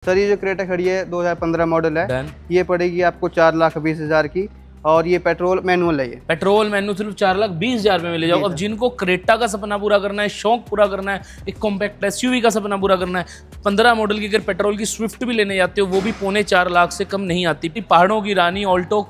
Sir ये जो Creta खड़ी है 2015 मॉडल है। डन। ये पड़ेगी आपको 4,20,000 की और ये पेट्रोल मैनुअल है। ये पेट्रोल मैनुअल सिर्फ 4,20,000 में ले जाओ। जी अब सर। जिनको क्रेटा का सपना पूरा करना है, शौक पूरा करना है, एक कॉम्पैक्ट एसयूवी का सपना पूरा करना है, 15 मॉडल की अगर पेट्रोल की स्विफ्ट भी लेने जाते हो वो भी 3.25 लाख से कम नहीं आती। पहाड़ों की रानी ऑल्टो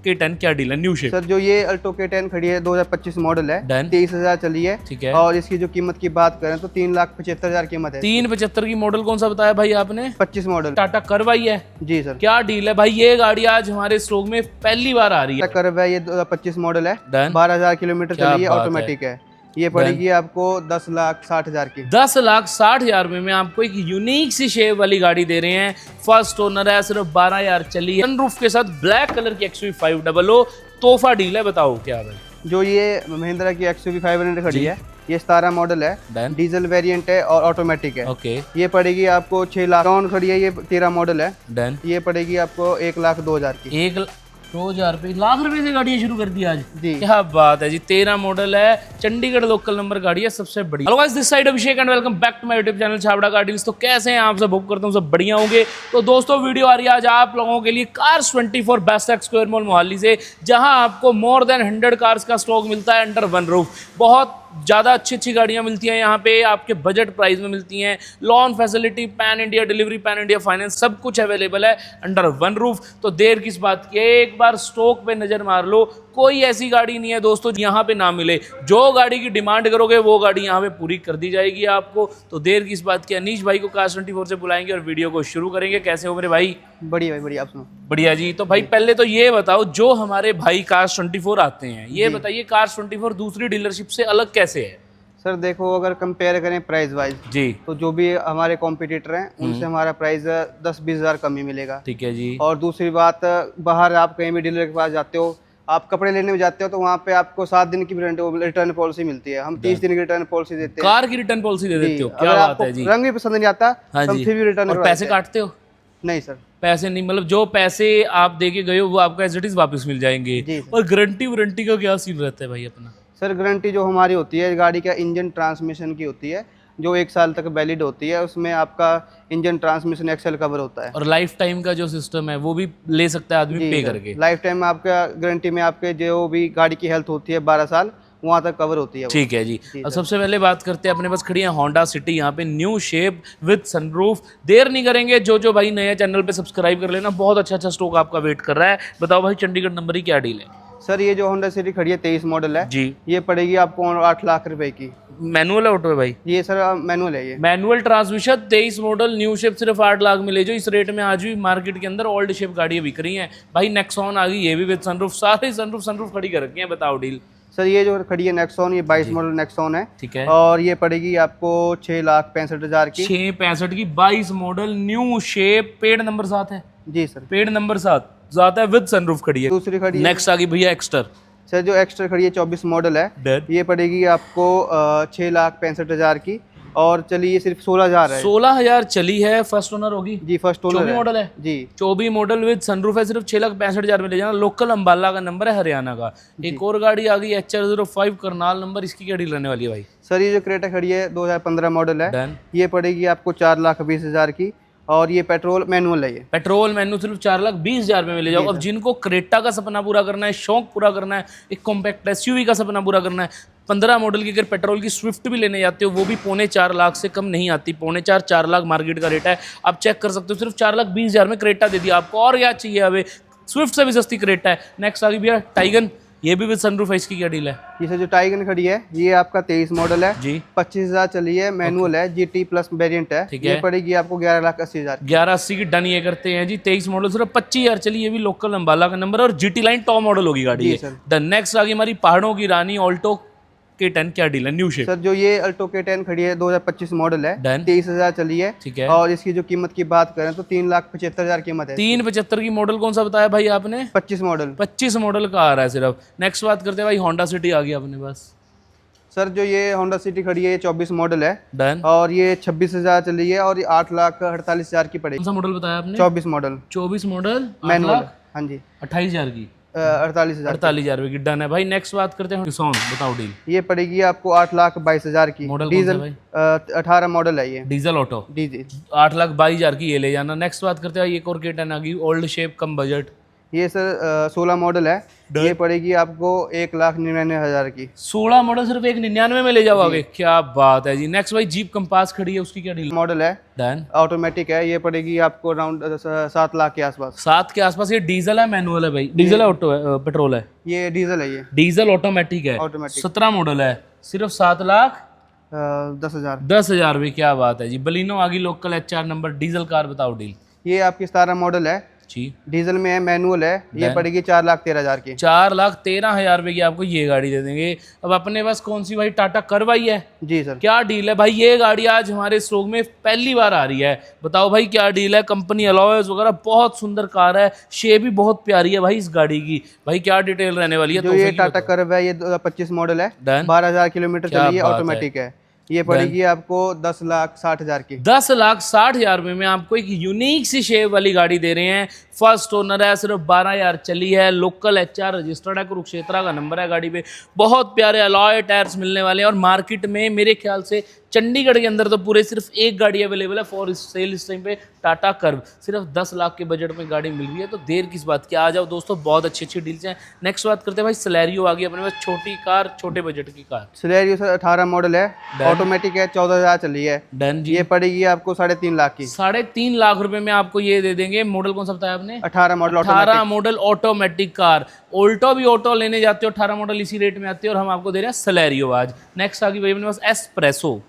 K10 क्या डील है? New shape. सर जो ये अल्टो K10 खड़ी है 2025 मॉडल है। डन। 23,000 चली है। ठीक है। और इसकी जो कीमत की बात करें तो 3,75,000 कीमत है। 3.75 की मॉडल कौन सा बताया भाई आपने? 25 मॉडल। टाटा कर्व आई है। जी सर। क्या डील है भाई? ये गाड़ी आज हमारे स्टॉक में पहली बार आ रही है। कर्व है, ये 2025 मॉडल है। डन। 12,000 किलोमीटर क्या चली है, बात है। ऑटोमेटिक है। ये पड़ेगी आपको 10,60,000 की। 10,60,000 में आपको एक यूनिक सी शेप वाली गाड़ी दे रहे हैं। फर्स्ट ओनर है, सिर्फ 12,000 चली है। सनरूफ के साथ ब्लैक कलर की XUV 500 तोहफा डील है। बताओ क्या भाई? जो ये महिंद्रा की XUV 500 खड़ी है, ये 17 मॉडल है। डन। डीजल वेरिएंट है और ऑटोमेटिक है। ओके। ये पड़ेगी आपको 6 लाख। कौन खड़ी है, ये 13 मॉडल है। डन। ये पड़ेगी आपको 1,02,000 की। 1,02,000 लाख रुपए से गाड़ियां शुरू कर दी आज। जी। क्या बात है जी। 13 मॉडल है, चंडीगढ़ लोकल नंबर गाड़ी है, सबसे बड़ी। Hello guys, this side Abhishek and welcome back to my YouTube channel Chhabra car deals. तो कैसे हैं आप सब? होप करता हूँ सब बढ़िया होंगे। तो दोस्तों वीडियो आ रही है आज आप लोगों के लिए cars 24 best x square mall Mohali से, जहां आपको मोर देन 100 कार्स का स्टॉक मिलता है अंडर वन रूफ। बहुत ज़्यादा अच्छी गाड़ियाँ मिलती हैं यहाँ पे, आपके बजट प्राइस में मिलती हैं। Loan facility, pan India delivery, pan India finance, सब कुछ अवेलेबल है अंडर वन रूफ। तो देर किस बात की है, एक बार स्टॉक पे नज़र मार लो। कोई ऐसी गाड़ी नहीं है दोस्तों यहाँ पे ना मिले। जो गाड़ी की डिमांड करोगे वो गाड़ी यहाँ पे पूरी कर दी जाएगी आपको। तो देर किस बात की, अनीश भाई को कार्स 24 से बुलाएंगे और वीडियो को शुरू करेंगे। कैसे हो मेरे भाई? बढ़िया भाई, बढ़िया। आप सुनो। बढ़िया जी। तो भाई पहले तो ये बताओ, जो हमारे भाई कार्स 24 आते हैं, ये बताइए कार्स 24 दूसरी डीलरशिप से अलग कैसे है? सर देखो, अगर कंपेयर करें प्राइस वाइज जी। तो जो भी हमारे कॉम्पिटिटर हैं उनसे हमारा प्राइस 10-20 हज़ार कम ही मिलेगा। ठीक है जी। और दूसरी बात, बाहर आप कहीं भी डीलर के पास जाते हो, आप कपड़े लेने में जाते हो तो वहाँ पे आपको 7 दिन की रिटर्न पॉलिसी मिलती है। हम 30 दिन की रिटर्न पॉलिसी देते हैं। कार की रिटर्न पॉलिसी दे देते हो? जी। क्या अगर बात आपको है जी। रंग भी पसंद नहीं आता हाँ तो हम जी। फिर भी रिटर्न और पैसे काटते हो? नहीं सर। पैसे नहीं, मतलब जो पैसे आप दे के गए हो वो आपको एज इट इज वापस मिल जाएंगे। जी। और गारंटी वारंटी का क्या सीन रहता है भाई अपना? सर गारंटी जो हमारी होती है गाड़ी का इंजन ट्रांसमिशन की होती है, जो 1 साल तक वैलिड होती है। उसमें आपका इंजन ट्रांसमिशन एक्सेल कवर होता है। और लाइफ टाइम का जो सिस्टम है वो भी ले सकता है आदमी पे करके? लाइफ टाइम आपका गारंटी में आपके जो भी गाड़ी की हेल्थ होती है 12 साल वहाँ तक कवर होती है। ठीक है जी। अब सबसे पहले बात करते हैं, अपने पास खड़ी है होंडा सिटी यहाँ पे, न्यू शेप विद सनरूफ। देर नहीं करेंगे, जो भाई नए चैनल पे सब्सक्राइब कर लेना, बहुत अच्छा स्टॉक आपका वेट कर रहा है। बताओ भाई चंडीगढ़ नंबर की क्या डील है? सर ये जो होंडा सिटी खड़ी है 23 मॉडल है जी। ये पड़ेगी आपको 8 लाख रुपए की। मैनुअल है ऑटो है भाई? ये सर मैनुअल है। ये manual transmission 23 model new shape सिर्फ 8 लाख में ले जो। इस रेट में आज भी मार्केट के अंदर ओल्ड शेप गाड़ियां बिक रही हैं भाई। नेक्सॉन आ गई, ये भी विद सनरूफ, सारे सनरूफ खड़ी कर रखी हैं। बताओ डील। सर ये जो खड़ी है नेक्सॉन, ये 22 मॉडल नेक्सॉन है। ठीक है। और ये पड़ेगी आपको 6,65,000 की। 6,65 की 22 model new shape, paid number 7 है। जी सर। पेड नंबर 7 ज्यादा है, विद सनरूफ खड़ी है। दूसरी खड़ी है नेक्स्ट आ गई भैया एक्स्टर। सर जो एक्स्ट्रा खड़ी है 24 मॉडल है। ये पड़ेगी आपको 6,65,000 की और चली ये सिर्फ 16,000 है। 16,000 चली है। फर्स्ट ओनर होगी जी, फर्स्ट ओनर 24 मॉडल है जी। 24 मॉडल विद सनरूफ है, सिर्फ 6,65,000 में ले जाना। लोकल अंबाला का नंबर है, हरियाणा का। एक और गाड़ी आ गई HR05 करनाल नंबर, इसकी क्या डील रहने वाली है भाई? सर ये जो क्रेटा खड़ी है 2015 मॉडल है। डन। ये पड़ेगी आपको 4,20,000 की और ये पेट्रोल मैनुअल है। ये पेट्रोल मैनुअल सिर्फ 4,20,000 में ले जाओ। अब जिनको क्रेटा का सपना पूरा करना है, शौक पूरा करना है, एक कॉम्पैक्ट SUV का सपना पूरा करना है, 15 मॉडल की अगर पेट्रोल की स्विफ्ट भी लेने जाते हो वो भी 3.25 से कम नहीं आती। 3.25-4 लाख मार्केट का रेट है, आप चेक कर सकते हो। सिर्फ 4,20,000 में क्रेटा दे दिया आपको। और क्या चाहिए? अभी स्विफ्ट से भी सस्ती क्रेटा है। नेक्स्ट आ गई भैया टाइगन, ये भी विद सनरूफ है, इसकी क्या डील है? ये सर जो टाइगन खड़ी है ये आपका 23 मॉडल है जी। 25,000 चली है, मैनुअल है, GT प्लस वेरिएंट है। ठीक ये है। पड़ेगी आपको 11,80,000। 1180 की डन ये करते हैं जी। 23 मॉडल सिर्फ 25,000 चली, ये भी लोकल अंबाला का नंबर और GT लाइन टॉप मॉडल होगी गाड़ी जी है। सर। द नेक्स्ट आ गई हमारी पहाड़ों की रानी ऑल्टो K10 क्या डील है? New shape. सर जो ये अल्टो K10 खड़ी है 2025 मॉडल है। डन। 23,000 चली है। ठीक है। और इसकी जो कीमत की बात करें तो 3,75,000 कीमत है। 3.75 की मॉडल कौन सा बताया भाई आपने? 25 मॉडल। 25 मॉडल का आ रहा है सिर्फ। नेक्स्ट बात करते हैं भाई, होंडा सिटी आ गई अपने पास। सर जो ये होंडा सिटी खड़ी है ये 24 मॉडल है। डन। और ये 26,000 चली है और ये 8,48,000 की कौन पड़ेगी। सा मॉडल बताया आपने? 24 मॉडल 24 मॉडल मैनुअल। हाँ जी। 28,000 की। 48,000। 48,000 रुपये की डन है भाई। नेक्स्ट बात करते हैं Tucson, बताओ डील। ये पड़ेगी आपको 8,22,000 की। मॉडल कौन सा डीजल भाई? 18 मॉडल है ये, डीजल ऑटो, डीजल। 8,22,000 की ये ले जाना। नेक्स्ट बात करते हैं एक और K10 आ गई, ओल्ड शेप कम बजट। ये सर 16 मॉडल है, ये पड़ेगी आपको 1,99,000 की। 16 मॉडल सिर्फ 199 में ले जाओगे, क्या बात है जी। नेक्स्ट भाई जीप कंपास खड़ी है, उसकी क्या डील? मॉडल है, डन। ऑटोमेटिक है, ये पड़ेगी आपको अराउंड 7 लाख के आसपास। 7 के आसपास। ये डीजल है मैनुअल है भाई? डीजल है ऑटो है पेट्रोल है? ये डीजल है, ये डीजल ऑटोमेटिक है, ऑटोमेटिक। 17 मॉडल है, सिर्फ 10,000। 7,10,000 रुपये, क्या बात है जी। बलिनो आ गई local HR number, diesel car, बताओ डील। ये आपकी 17 मॉडल है, जी डीजल में है, मैनुअल है, ये पड़ेगी 4,13,000 की। 4,13,000 रुपये की आपको ये गाड़ी दे देंगे। अब अपने पास कौन सी भाई टाटा कर्व आई है? जी सर। क्या डील है भाई? ये गाड़ी आज हमारे स्टॉक में पहली बार आ रही है, बताओ भाई क्या डील है? कंपनी अलॉयज वगैरह, बहुत सुंदर कार है, शेप भी बहुत प्यारी है भाई इस गाड़ी की। भाई क्या डिटेल रहने वाली है? जो ये टाटा कर्व है, ये 2025 मॉडल है, 12,000 किलोमीटर चली है, ऑटोमेटिक है, ये पड़ेगी आपको 10,60,000 की। 10,60,000 रुपये में आपको एक यूनिक सी शेप वाली गाड़ी दे रहे हैं। फर्स्ट ओनर है, सिर्फ 12,000 चली है, लोकल HR रजिस्टर्ड है, कुरुक्षेत्रा का नंबर है गाड़ी पे। बहुत प्यारे अलॉय टायर्स मिलने वाले हैं और मार्केट में मेरे ख्याल से चंडीगढ़ के अंदर तो पूरे सिर्फ एक गाड़ी अवेलेबल है फॉर सेल इस टाइम पे, टाटा कर्व। सिर्फ 10 लाख के बजट में गाड़ी मिल रही है, तो देर किस बात की, आ जाओ दोस्तों, बहुत अच्छी अच्छी डील्स हैं। नेक्स्ट बात करते हैं भाई सेलेरियो आ गई अपने पास, छोटी कार, छोटे बजट की कार। सेलेरियो सर 18 मॉडल है, ऑटोमेटिक है, 14,000 चली है। डन जी। ये पड़ेगी आपको 3.5 लाख की। 3.5 लाख रुपए में आपको ये दे देंगे। मॉडल कौन सा बताया आपने? 18 model 18 model automatic car. Alto भी ऑटो लेने जाते हो, 18 मॉडल इसी रेट में आती है, और हम आपको दे रहे हैं सेलेरियो आज। नेक्स्ट आ गई भाई अपने पास एस्प्रेसो।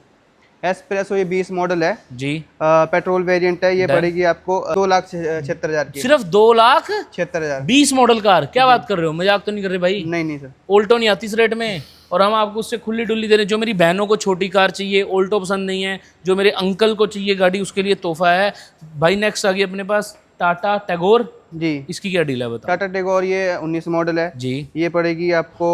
एस्प्रेसो ये 20 मॉडल है जी, पेट्रोल वेरिएंट है, ये पड़ेगी आपको 2,76,000 की। सिर्फ 2,76,000? 20 मॉडल कार, क्या बात कर रहे हो, मजाक तो नहीं कर रहे भाई? नहीं नहीं सर, ऑल्टो नहीं आती इस रेट में, और हम आपको उससे खुली डुल्ली दे रहे हैं। जो मेरी बहनों को छोटी कार चाहिए, ऑल्टो पसंद नहीं है, जो मेरे अंकल को चाहिए गाड़ी, उसके लिए तोहफा है भाई। नेक्स्ट आ गई अपने पास टाटा टैगोर जी। इसकी क्या डील है बताओ? टाटा टैगोर ये 19 मॉडल है जी, ये पड़ेगी आपको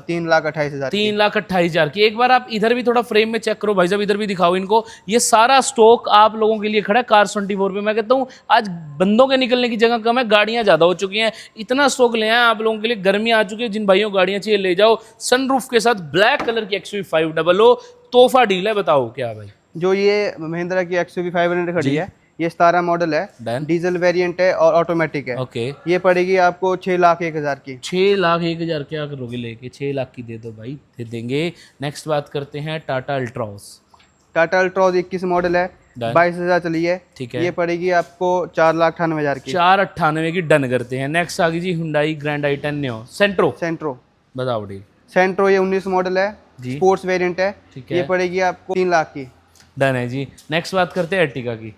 3,28,000 की। 3,28,000 की। एक बार आप इधर भी थोड़ा फ्रेम में चेक करो भाई साहब, इधर भी दिखाओ इनको। ये सारा स्टॉक आप लोगों के लिए खड़ा है कार्स 24 पे। मैं कहता हूँ आज बंदों के निकलने की जगह कम है, गाड़ियां ज्यादा हो चुकी हैं। इतना स्टॉक ले आए आप लोगों के लिए, गर्मी आ चुकी है, जिन भाइयों गाड़ियां चाहिए ले जाओ। सनरूफ के साथ ब्लैक कलर की XUV500 तोहफा डील है, बताओ क्या भाई? जो ये महिंद्रा की XUV500 खड़ी है, ये 17 मॉडल है, डीजल वेरिएंट है और ऑटोमेटिक है। ओके, ये पड़ेगी आपको 6,01,000 की। 6,01,000 क्या करोगे लेके? 6 लाख की दे दो भाई, दे देंगे। नेक्स्ट बात करते हैं Tata Altroz. Tata Altroz 21 model है, 22,000 चली है, ठीक है। ये पड़ेगी आपको 4,98,000 की। 4,98 की डन करते हैं। नेक्स्ट आ गई जी हुंडई ग्रैंड i10 नेओ सेंट्रो, सेंट्रो। बताओ डील। सेंट्रो ये 19 मॉडल है, जी, स्पोर्ट्स वेरिएंट है, ठीक है। ये पड़ेगी आपको 3 लाख की। डन है जी। नेक्स्ट बात करते हैं अर्टिगा की।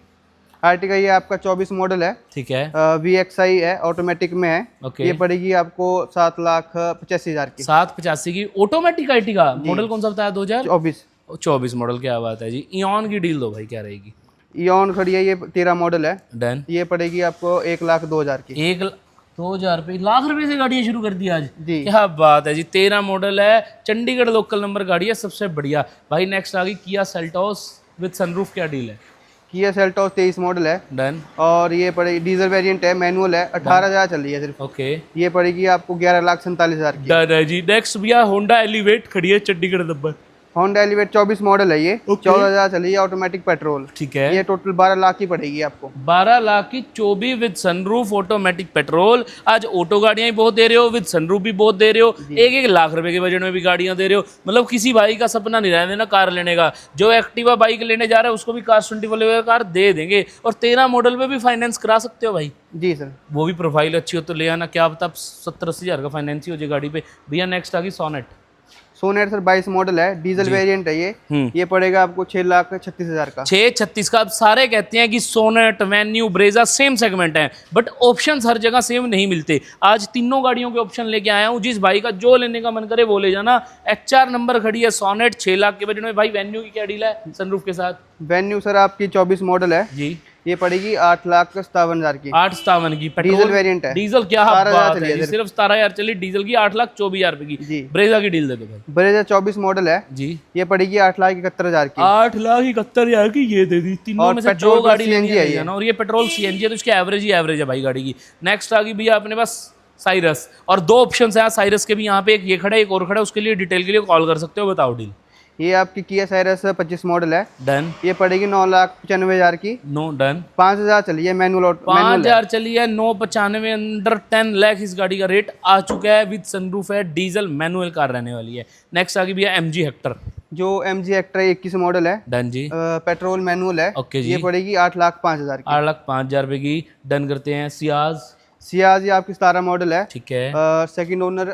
आर्टिका ये आपका 24 मॉडल है, ठीक है, VXI है, ऑटोमेटिक में है, ओके। ये पड़ेगी आपको 7,85,000 की। 785 की ऑटोमेटिक अर्टिगा। मॉडल कौन सा बताया? 2024 मॉडल, क्या बात है जी। इयॉन की डील दो भाई, क्या रहेगी? इयॉन खड़ी है, ये 13 मॉडल है, डन। ये पड़ेगी आपको 1,02,000 की। 1,02,000 रुपये, लाख रुपए से गाड़ियाँ शुरू कर दी आज जी। क्या बात है जी। 13 मॉडल है, चंडीगढ़ लोकल नंबर गाड़ी है, सबसे बढ़िया भाई। नेक्स्ट आ गई किया सेल्टोस विद सनरूफ, क्या डील है? किया सेल्टोस 23 मॉडल है, डन। और ये पड़ेगी डीजल वेरिएंट है, मैनुअल है, 18,000 चल रही है सिर्फ, ओके, ये पड़ेगी आपको 11,47,000 की। डन है जी। नेक्स्ट भैया होंडा एलिवेट खड़ी है, Chandigarh number. Honda elevate 24 model है, ये 14,000 चली है, ऑटोमेटिक पेट्रोल, ठीक है। ये टोटल 12 लाख की पड़ेगी आपको। 12 लाख की 24 विद सनरूफ ऑटोमेटिक पेट्रोल। आज ऑटो गाड़ियां ही बहुत दे रहे हो, विद सनरूफ भी बहुत दे रहे हो, 1-1 लाख रुपए के बजट में भी गाड़ियां दे रहे हो। मतलब किसी भाई का सपना नहीं रहने देना कार लेने का। जो एक्टिवा बाइक लेने जा रहा है उसको भी कार 24 कार दे देंगे, और 13 मॉडल में भी फाइनेंस करा सकते हो भाई। जी सर। वो भी प्रोफाइल अच्छी हो तो ले आना, क्या पता 70-80 हज़ार का फाइनेंस ही हो जाए गाड़ी पे। भैया नेक्स्ट आ गई सोनेट। सोनेट सर 22 मॉडल है, डीजल वेरिएंट है, ये पड़ेगा आपको 6,36,000 का। 6,36 का। अब सारे कहते हैं कि Sonet, Venue, Brezza same segment है, बट ऑप्शंस हर जगह सेम नहीं मिलते। आज तीनों गाड़ियों के ऑप्शन लेके आया हूँ, जिस भाई का जो लेने का मन करे वो ले जाना। HR नंबर खड़ी है सोनेट 6 लाख के बजट में। भाई वेन्यू की क्या डील है सनरूफ के साथ? वेन्यू सर आपकी 24 मॉडल है जी, ये पड़ेगी 8,57,000 की। 857 की डीजल वेरिएंट है, डीजल क्या 17,000 बात है जी, सिर्फ 17,000 चली डीजल की, 8,24,000 रुपए की। जी। ब्रेजा की डील दे दो भाई। ब्रेजा 24 मॉडल है जी, ये पड़ेगी 8,71,000 की। 8,71,000 की ये दे दी। तीनों और में से जो पेट्रोल गाड़ी CNG लेनी है ये। है ना, और ये पेट्रोल CNG है, तो इसकी एवरेज ही एवरेज है भाई गाड़ी की। नेक्स्ट आ गई भैया अपने पास साइरस। और दो ऑप्शन है साइरस के भी यहाँ पे, एक ये खड़ा है, एक और खड़ा है, उसके लिए डिटेल के लिए कॉल कर सकते हो। बताओ डील। ये आपकी किया साइरस 25 मॉडल है, डन। ये पड़ेगी 9,95,000 की। No done. 5,000 चली है मैनुअल। 5,000 चली है, 995 अंडर 10 लाख इस गाड़ी का रेट आ चुका है। विद सनरूफ है, डीजल मैनुअल कार रहने वाली है। नेक्स्ट आ गई भैया MG हेक्टर। जो MG हेक्टर 21 मॉडल है, डन जी। पेट्रोल मैनुअल है। ओके जी। ये पड़ेगी 8,05,000 की। 8,05,000 रुपए की। डन करते हैं। सियाज। सियाज ये आपकी 17 मॉडल है, ठीक है। सेकंड ओनर,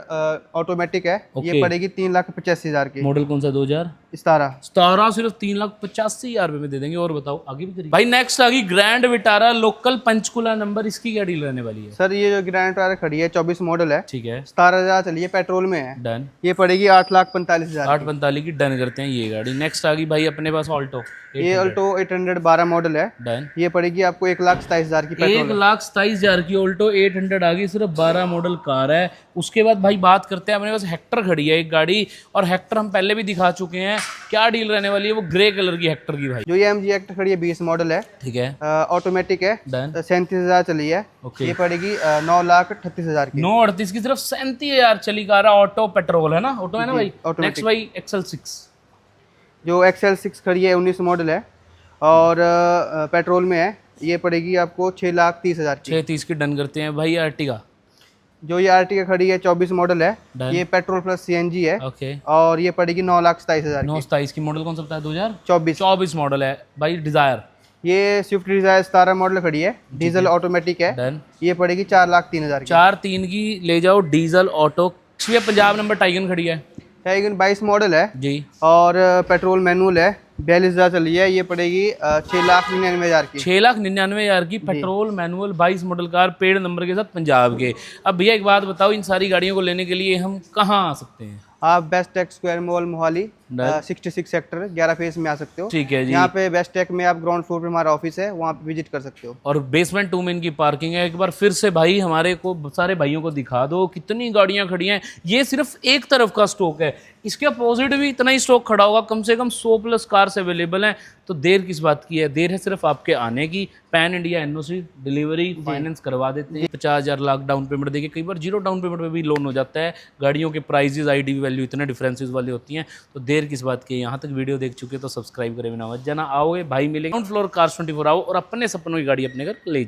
ऑटोमेटिक है। ओके। ये पड़ेगी 3,85,000 की। मॉडल कौन सा? 2017। 17। सिर्फ 3,85,000 रुपए में दे देंगे। और बताओ आगे भी करिए भाई। नेक्स्ट आ गई grand Vitara local Panchkula number. इसकी क्या डील रहने वाली है? सर ये जो ग्रैंड विटारा खड़ी है 24 मॉडल है, ठीक है। 17,000 चली है, पेट्रोल में है। डन। ये पड़ेगी 8,45,000। 8,45 की। डन करते हैं ये गाड़ी। नेक्स्ट आ गई भाई अपने पास ऑल्टो। ये ऑल्टो 812 मॉडल है। डन। ये पड़ेगी आपको 1,27,000 की। पेट्रोल 1,27,000 की ऑल्टो 800 आ गई। सिर्फ 12 मॉडल कार है। उसके बाद भाई बात करते हैं अपने पास हेक्टर खड़ी है एक गाड़ी, और हेक्टर हम पहले भी दिखा चुके हैं। क्या डील रहने वाली है? वो ग्रे कलर की हेक्टर की भाई। जो ये MG हेक्टर खड़ी है 20 मॉडल है, ठीक है। ऑटोमेटिक है। डन। 37,000 चली है। ओके। ये पड़ेगी 9,38,000 की। 938 की। सिर्फ 37,000 चली कार है। ऑटो पेट्रोल है ना? ऑटो है ना भाई? automatic। नेक्स्ट भाई XL6। जो XL6 खड़ी है 19 मॉडल है, और पेट्रोल में है। ये पड़ेगी आपको 6,30,000 की। 630 की। डन करते हैं भाई। अर्टिगा। जो ये आर्टिका खड़ी है 24 मॉडल है, Done। ये पेट्रोल प्लस CNG है, ओके। और ये पड़ेगी 9,27,000 की। 927 की। मॉडल कौन सा बताया? 24। 2024 मॉडल है भाई। डिजायर। ये स्विफ्ट डिजायर 17 मॉडल खड़ी है, डीजल ऑटोमेटिक है। डन। ये पड़ेगी 4,03,000 की। 4,03 की ले जाओ डीजल ऑटो। ये पंजाब नंबर टाइगन खड़ी है टाइगन 22 मॉडल है, जी, और पेट्रोल मैनुअल है। 42,000 चली है। ये पड़ेगी 6,99,000 की। 6,99,000 की। Petrol manual 22 model car, paid number के साथ पंजाब के। अब भैया एक बात बताओ, इन सारी गाड़ियों को लेने के लिए हम कहाँ आ सकते हैं? आप Bestech square mall Mohali 66 sector 11 phase में आ सकते हो। ठीक है जी। यहाँ पे बेस्ट टेक में आप ग्राउंड फ्लोर पे हमारा ऑफिस है, वहाँ पे विजिट कर सकते हो। और बेसमेंट 2 में इनकी पार्किंग है। एक बार फिर से भाई हमारे को सारे भाइयों को दिखा दो कितनी गाड़ियां खड़ी हैं। ये सिर्फ एक तरफ का स्टॉक है, इसके अपोजिट भी इतना ही स्टॉक खड़ा होगा। कम से कम 100+ कार्स अवेलेबल हैं। तो देर किस बात की है? देर है सिर्फ आपके आने की। Pan India NOC, delivery, finance करवा देते हैं। 50,000 लाख डाउन पेमेंट देके, कई बार 0 डाउन पेमेंट पे भी लोन हो जाता है। गाड़ियों के प्राइजेस, IDV वैल्यू इतने डिफरेंसेस वाली होती हैं। तो देर किस बात की है? यहाँ तक वीडियो देख चुके तो सब्सक्राइब करे बिना मत जाना। आओगे भाई, मिलेगा ग्राउंड फ्लोर कार्स 24 आओ और अपने सपनों की गाड़ी अपने घर ले जाओ।